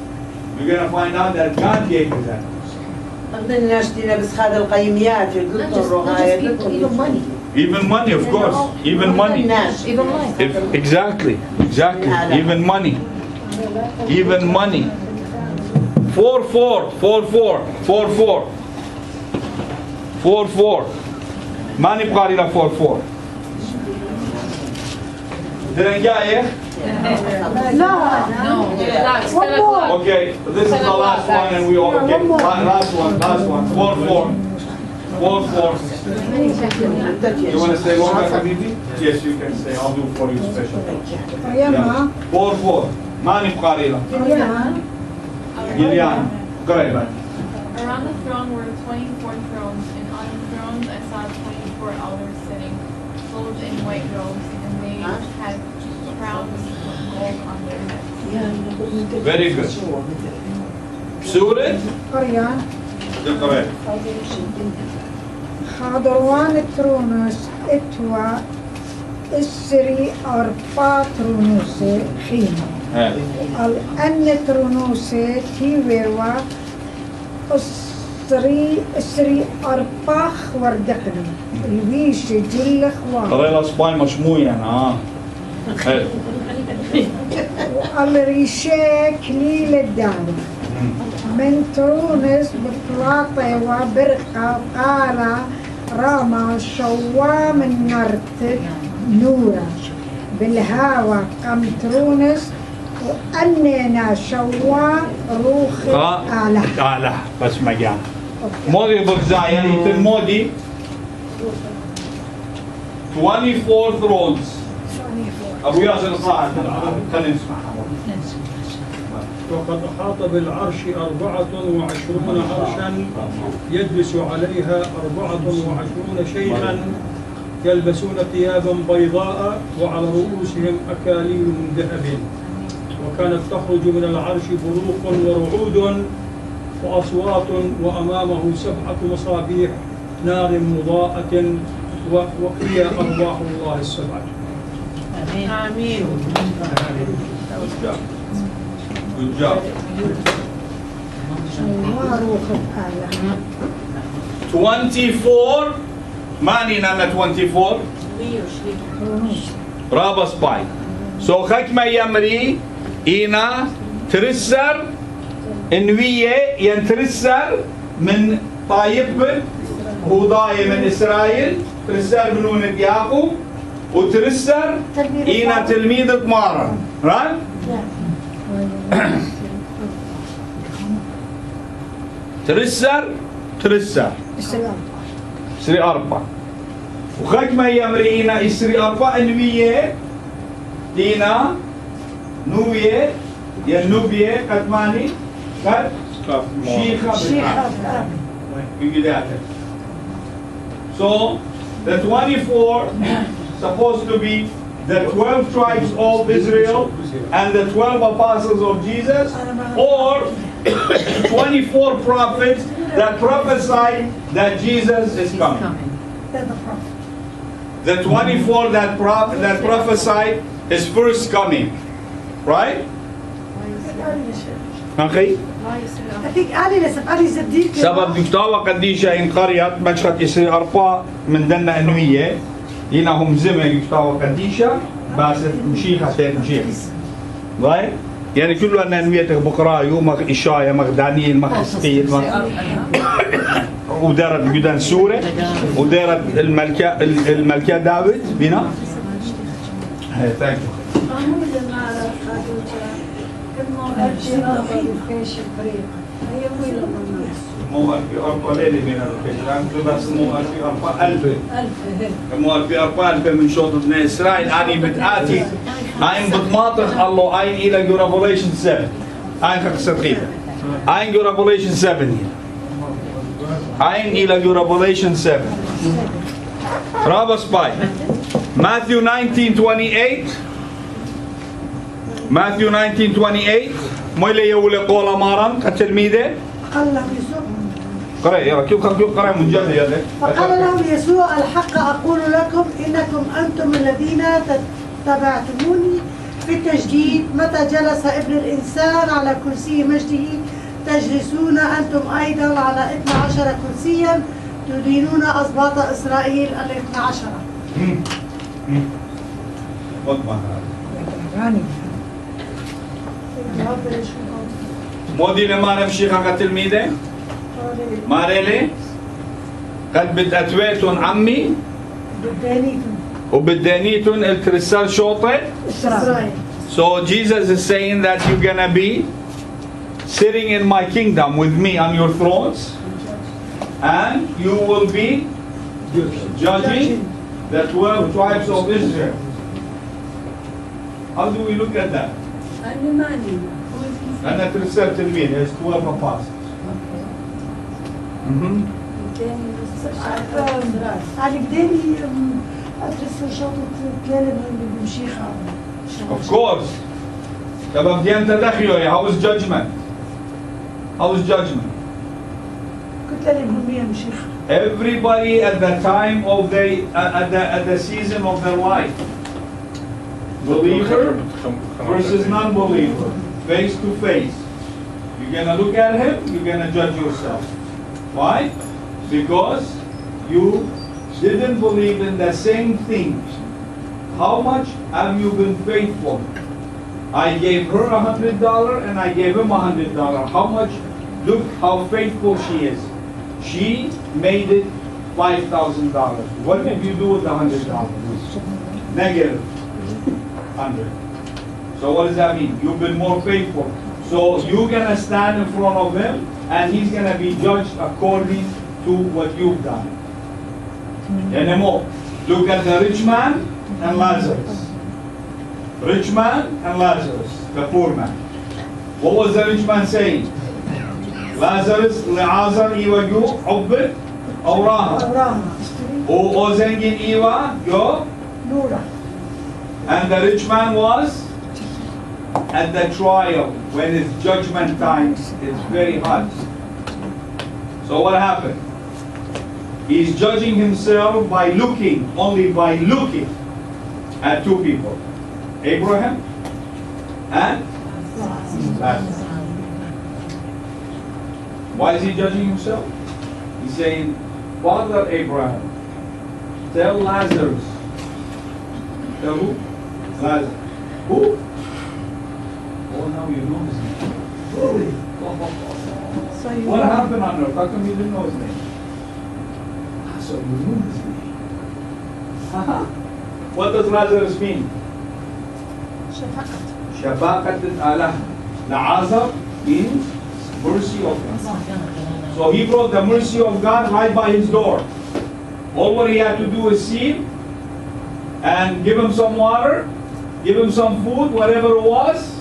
you're going to find out that God gave you that person. بدنا نشتري بس هذا القيميات Even money. Even money, of course. Even money. Even money. Exactly. Even money. Even money. 4-4. 4-4. 4-4. 4-4. ما نبقى لنا 4-4. درنجاية. No. Okay, this is the last one, and we all okay. Last one. 4-4. 4-4. You want to stay longer, Habibi? Yes, you can stay. I'll do for you special. Yeah. 4-4. ما نبقى لنا. Gillian. Correct. Around the throne were 24 thrones, and on the thrones I saw 24 elders sitting, clothed in white robes, and they had crowns with gold on their heads. Very good. Surah? قريان Correct. خاضروان ترونس اتوا السري أربع ترونس خيمة الأن ترونس تيويوا السري أربع وردقنا الويش جل خوان قرينا سباي مشموع يعني والريشة كليل الدار من ترونس بطلاطة وبرقة قال راما شوا من نرت نورا بالهاوى قم ترونس وأننا شوا روخ آله بس مجان مودي برزاي يعني المودي 24 thrones أبو ياسر صاعد خلينا نسمع وقد أحاط بالعرش 24 عرشا يجلس عليها 24 شيخا يلبسون ثيابا بيضاء وعلى رؤوسهم أكاليل من ذهب وكانت تخرج من العرش بروق ورعود وأصوات وأمامه 7 مصابيح نار مضاءة وهي أرواح الله السبعة. آمين. Good job. 24 ماني نانا 24 رابا سباي سو خكمة يمري إينا ترسر إنوية ينترسر من طايب هوداي من إسرائيل ترسر بنون يعقوب وترسر إينا تلميذ مارا right؟ ترسر سري أربعة وخكمة يمرينا إسري أربعة إنوية دينا نوية ينوبية كتماني كت شيخة So the 24 supposed to be the 12 tribes of Israel and the 12 apostles of Jesus, or 24 prophets that prophesied that Jesus is coming. The 24 that prophesied his first coming, right? Okay. سبب دكتور قديشة إن قرية مشهد يصير أربعة من دنا أنوية لأنهم زمن دكتور قديشة بس مشيخة مشيخ right يعني كله أن أنوية بقرايو مغ إشاية مغ دانيل مغ حسقيل مغ ودارت جدان سورة ودارت الملكة داود بنا هاي thank you مو في أربعة ليلة من الفيشان بس مو في أربعة ألف مو في أربعة ألف من شوط من إسرائيل أني بتآتي أين بتماطق الله أين إلى Revelation 7 أين خصتقيبة أين Revelation 7 أين إلى Revelation 7 رابس باي Matthew 19:28 Matthew 19:28 مولى يقول قولا مارن كتلميذه قال لهم يسوع قرأ يلا كيف قرأ منجد يلا فقال لهم يسوع الحق أقول لكم إنكم أنتم الذين تبعتموني في التجديد متى جلس ابن الإنسان على كرسي مجده تجلسون أنتم أيضا على 12 كرسيا تدينون أسباط إسرائيل 12. مودي لما نمشي خاك التلميذة ماريلي قد بدأتويتون عمي وبدانيتون الكريستال شوطة. So Jesus is saying that you're gonna be sitting in my kingdom with me on your thrones, and you will be judging the 12 tribes of Israel. How do we look at that? And that Kristall Tilmid has 12 apostles. Of course. How was judgment? How was judgment? Everybody at the time of at the season of their life. Believer versus non-believer. Face to face. You're gonna look at him, you're gonna judge yourself. Why? Because you didn't believe in the same thing. How much have you been faithful? I gave her $100 and I gave him $100. How much? Look how faithful she is. She made it $5,000. What did you do with the $100? Negative 100. So what does that mean? You've been more faithful. So you're gonna stand in front of him and he's gonna be judged according to what you've done. Anymore. Look at the rich man and Lazarus. Rich man and Lazarus, the poor man. What was the rich man saying? Lazarus, لعازر إيوا جو عبد أوراها. O zengin إيوا جو نورا. And the rich man was at the trial when it's judgment time. It's very hot. So what happened? He's judging himself by looking, only by looking at two people. Abraham and Lazarus. Why is he judging himself? He's saying, Father Abraham, tell Lazarus. Tell who? Lazarus. Who? Oh, now you know his name. Really? What happened on earth? How come you didn't know his name? So you knew his name. What does Lazarus mean? Shafaqat al-Allah. La'azar means mercy of God. So he brought the mercy of God right by his door. All what he had to do is see him and give him some water, give him some food, whatever it was,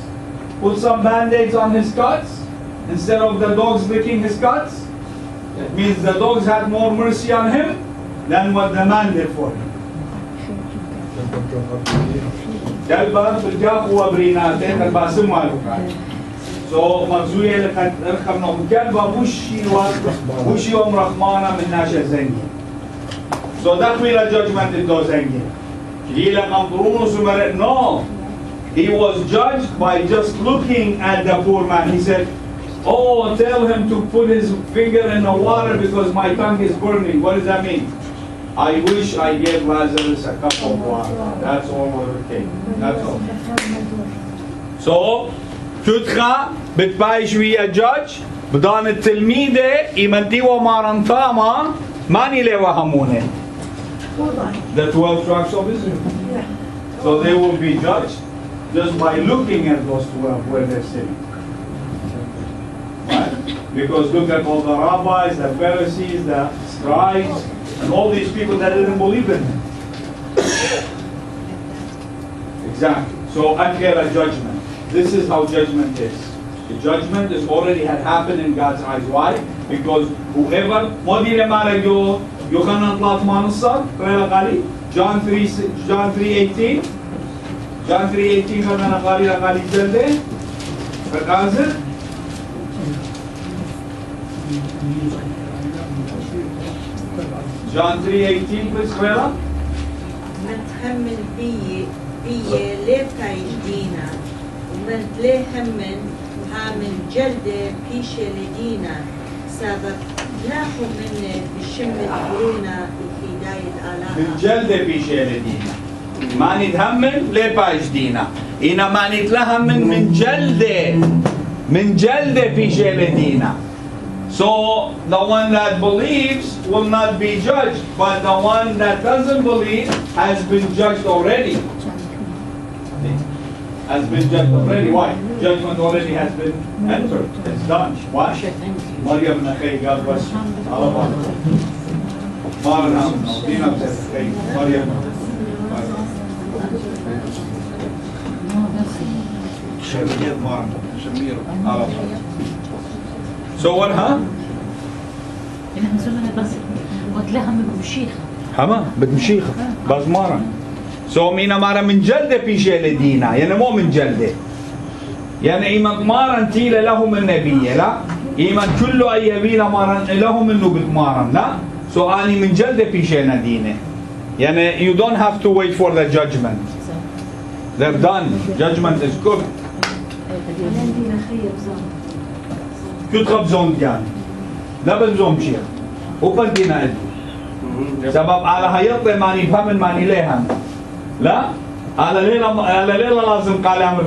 put some band-aids on his cuts instead of the dogs licking his cuts. It means the dogs had more mercy on him than what the man did for him. So magzuye lekat erkamna kelba bushi om rahmana min nasha zengi. So that will a judgment in those zengi. No, he was judged by just looking at the poor man. He said, oh, tell him to put his finger in the water because my tongue is burning. What does that mean? I wish I gave Lazarus a cup of water. That's all what it came. That's all. So, Tutcha, bitbay shwiya judge, b'dan el-tilmide, imanti wa marantama, mani lewa hamune. The 12 tribes of Israel. So they will be judged just by looking at those 12 where they're sitting. Right? Because look at all the rabbis, the Pharisees, the scribes, and all these people that didn't believe in him. Exactly. So, akhira judgment. This is how judgment is. The judgment is already had happened in God's eyes. Why? Because whoever, John 3:18. John 3:18 John 3:18 please Rela. ما تحمل بي ليه بتعيشينا ومن لهم من جلدة بيشة لدينا سبب لاهم من بشم الكورونا في داية آلاء من جلدة بيشة لدينا ما نتهمن لباش دينا إنا ما نتلهمن من جلدة بيشة لدينا. So the one that believes will not be judged, but the one that doesn't believe has been judged already. Has been judged already. Why? Judgment already has been entered. It's done. Why? Maryam Nakhay, God bless you. Allah. Maryam. So what, huh? حما بتمشيخة بازمارة. So مينا مارا من جلدة بيشة لدينا يعني مو من جلدة يعني إيمان مارا تيلا لهم النبي لا إيمان كله أي بيلا مارا لهم إنه بتمارا لا. So أني من جلدة بيشة لدينا يعني you don't have to wait for the judgment. They're done. Judgment is good. كنت خبزون ديان لا بنزوم شيخ وبدينا ادو سبب على هيطلع ماني فهم ماني ليهم لا على ليلة لازم قال امر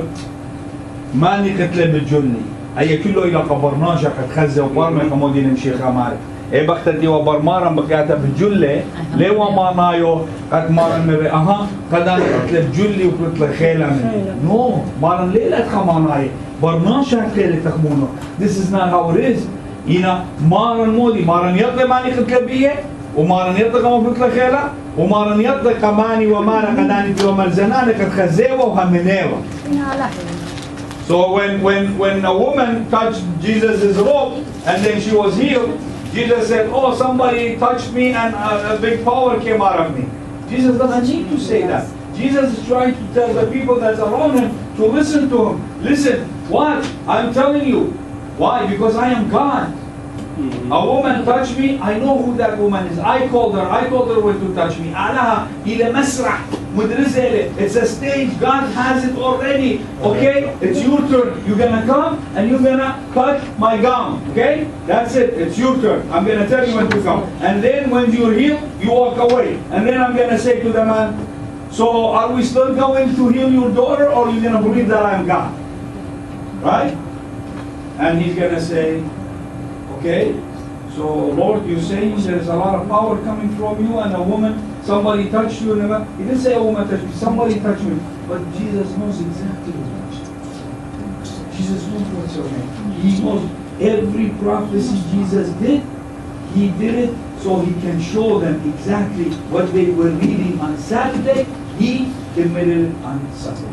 ماني قتله بالجلي اي كله الى قبرناش قد خزه وبرمه كمودين مشيخ امار اي بختدي وبرمارا بقياته بالجله ليه وما نايو قد مارن مري اها قد انا قتله بجلي وقتله خيله من نو مارن ليله خماناي برناش خيله تخمونه. This is not how it is. هنا مارن مودي مارن يطلع ماني قتله بيه ومارن يطلق مفلك لخيلة ومارن يطلق ماني ومانا قداني في ومال زناني قد خزيوة وهمنيوة. So when a woman touched Jesus' robe and then she was healed, Jesus said, oh, somebody touched me and a big power came out of me. Jesus doesn't need to say that. Jesus is trying to tell the people that's around him to listen to him. Listen, what? I'm telling you. Why? Because I am God. A woman touched me, I know who that woman is. I called her when to touch me. Alaha ila masrah mudrizele. It's a stage, God has it already. Okay? It's your turn. You're gonna come and you're gonna cut my gown. Okay? That's it. It's your turn. I'm gonna tell you when to come. And then when you're healed, you walk away. And then I'm gonna say to the man, so are we still going to heal your daughter or are you gonna believe that I'm God? Right? And he's gonna say, okay, so Lord, you're saying there's a lot of power coming from you and a woman, somebody touched you. He didn't say a woman touched me, somebody touched me. But Jesus knows exactly who touched you. Jesus knows what's your name. He knows every prophecy Jesus did, he did it so he can show them exactly what they were reading on Saturday, he committed it on Sunday.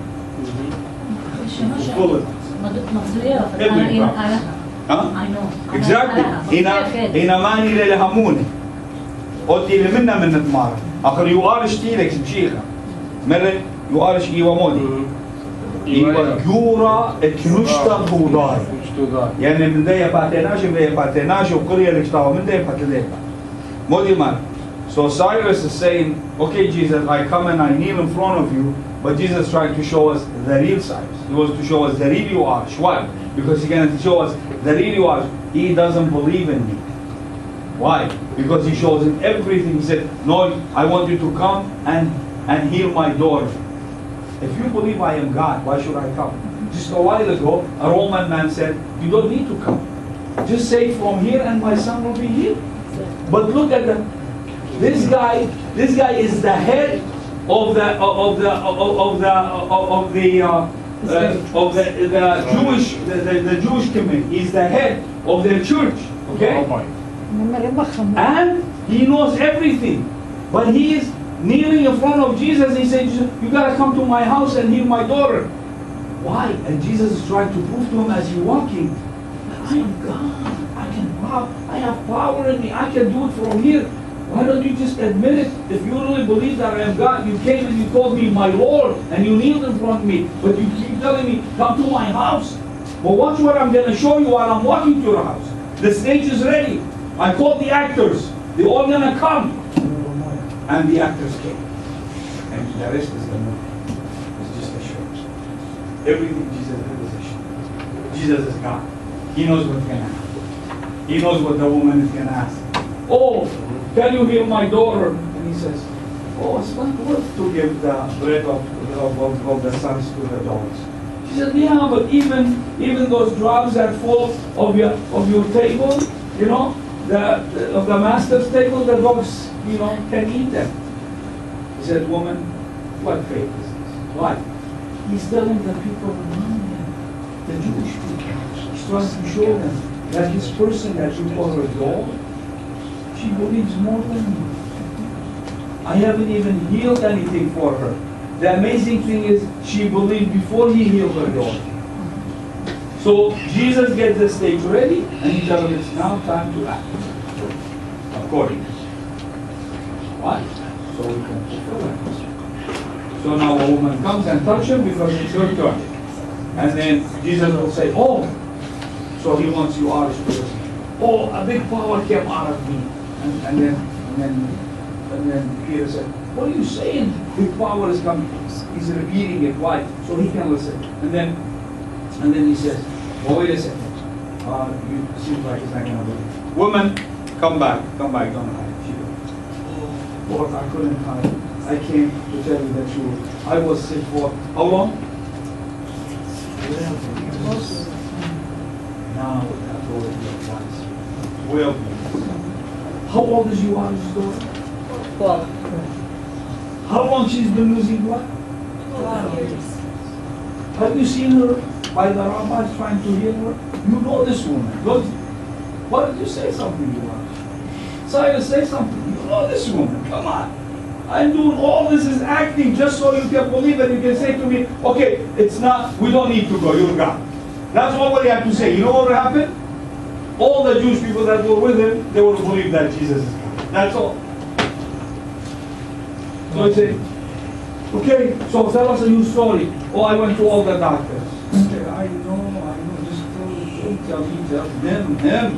Every prophecy. I know. Exactly. هنا ما نيله لهمونه. قلتي لمنا من نتمارا. آخر يوارش تيلك بشيخة. مرة يوارش إيوا مودي. إيوا جورا اتنشتا بودار. يعني من ده باتناش وقرية لكتاو من ده باتليه. مودي مار. So Cyrus is saying, okay Jesus, I come and I kneel in front of you, but Jesus is trying to show us the real Cyrus. He wants to show us the real you are. Why? Because he's going to show us the real you are. He doesn't believe in me. Why? Because he shows him everything. He said, no, I want you to come and heal my daughter. If you believe I am God, why should I come? Just a while ago, a Roman man said, you don't need to come. Just say from here and my son will be healed. But look at this guy is the head of the Jewish community. He's the head of their church. Okay? And he knows everything. But he is kneeling in front of Jesus. He said, you gotta come to my house and heal my daughter. Why? And Jesus is trying to prove to him as he's walking, I am God. I have power in me. I can do it from here. Why don't you just admit it? If you really believe that I am God, you came and you called me my Lord and you kneeled in front of me, but you keep telling me, come to my house. But watch what I'm going to show you while I'm walking to your house. The stage is ready. I called the actors. They're all going to come. And the actors came. And the rest is the movie. It's just a show. everything Jesus did is a show. Jesus is God. He knows what's going to happen. He knows what the woman is going to ask. Oh, can you heal my daughter? And he says, oh, it's not worth to give the bread of the sons to the dogs. She said, yeah, but even those drops that fall of your table, you know, of the master's table, the dogs, you know, can eat them. He said, woman, what faith is this? Why? He's telling the people around him, the Jewish people, he's trying to show them that this person that you call her dog, she believes more than you. I haven't even healed anything for her. The amazing thing is, she believed before he healed her daughter. So Jesus gets the stage ready, and he tells them it's now time to act accordingly. Why? So we can fulfill it. So now a woman comes and touches him because it's her turn. And then Jesus will say, oh, so he wants you Irish to oh, a big power came out of me. And then Peter said, what are you saying? Big power is coming. He's repeating it. Why? So he can listen. And then he says, well, wait a second. You seem like it's not going to believe. Woman, come back, don't hide. She goes, oh, Lord, I couldn't hide. I came to tell you the truth. I was sick for how long? 12 years. Now that Lord is wise. 12 years. How old is your daughter? 12. How long she's been losing blood? 12 years. Have you seen her by the rabbis trying to heal her? You know this woman, don't you? Why don't you say something you want? Cyrus, say something. You know this woman, come on. I'm doing all this is acting just so you can believe and you can say to me, okay, it's not, we don't need to go, you're God. That's all we have to say. You know what will happen? All the Jewish people that were with him, they will believe that Jesus is God. That's all. So I say, okay, so tell us a new story. Oh, I went to all the doctors. Okay, I know, just tell them.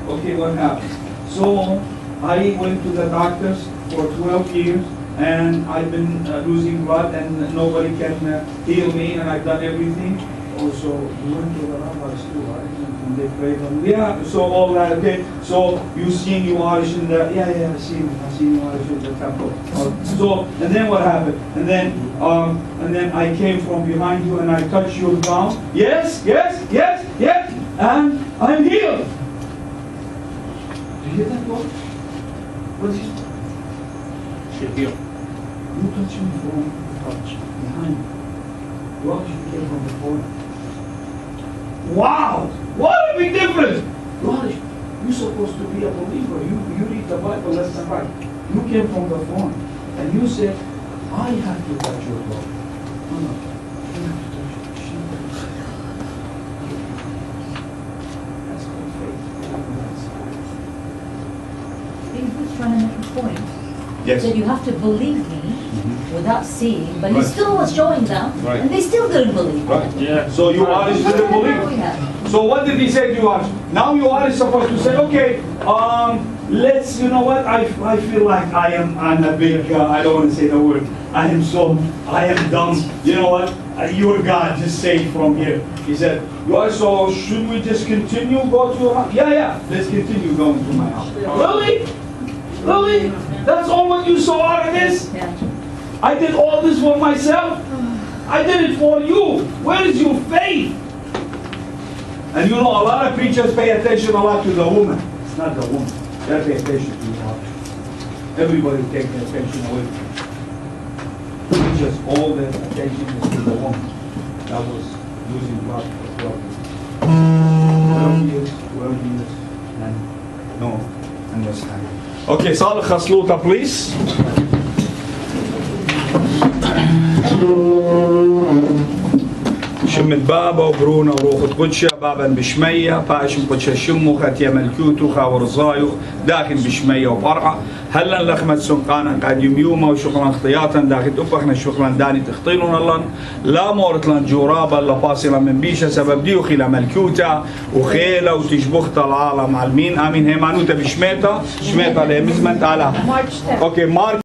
Okay, what happened? So I went to the doctors for 12 years and I've been losing blood and nobody can heal me and I've done everything. Also, you went to the rabbis too, right? And they prayed on, yeah, so all that, okay. So you seen you Irish in the, yeah, I seen you Irish in the temple. So, and then what happened? And then I came from behind you and I touched your gown. Yes, and I'm healed. Do you hear that, Lord? What is it? She's healed. You touch me from behind. What you came from before? Wow! What a big difference! Lord, you're supposed to be a believer. You read the Bible left and right. You came from the front and you said, I have to touch your Lord. No, you have to touch your sheep. That's called faith. He was trying to make a point. Yes. That you have to believe me without seeing, but he still was showing them, and they still didn't believe. Right. Yeah. So you are didn't believe. So what did he say to you? Now you are supposed to say, okay, let's. You know what? I feel like I'm a big. I don't want to say the word. I am dumb. You know what? You're God. Just say it from here. He said, so should we just continue go to your house? Yeah. Let's continue going to my house. Really? That's all what you saw out of this? Yeah. I did all this for myself. I did it for you. Where is your faith? And you know, a lot of preachers pay attention a lot to the woman. It's not the woman. They pay attention to the heart. Everybody take their attention away from it. Preachers, all their attention is to the woman that was losing blood for 12 years. 12 years, and no understanding. Okay, Salih Khasluta, please. شمت بابا وبرونا وروخت قدشة بابا بشمية باشم قدشة شمو ختيا ملكوتو خاور زايخ داخل بشمية وبرعة هلا لخمت سنقانا قاد يوما وشغلا اختياطا داخل أبخنا شغلا داني تخطيلون الله لا مورت لان جورابا لا باصلة من بيشة سبب ديو خيلا ملكوتا وخيلة وتشبخت العالم علمين آمين هيمانوتا بشميتا شميتا لمزمنت على اوكي مارك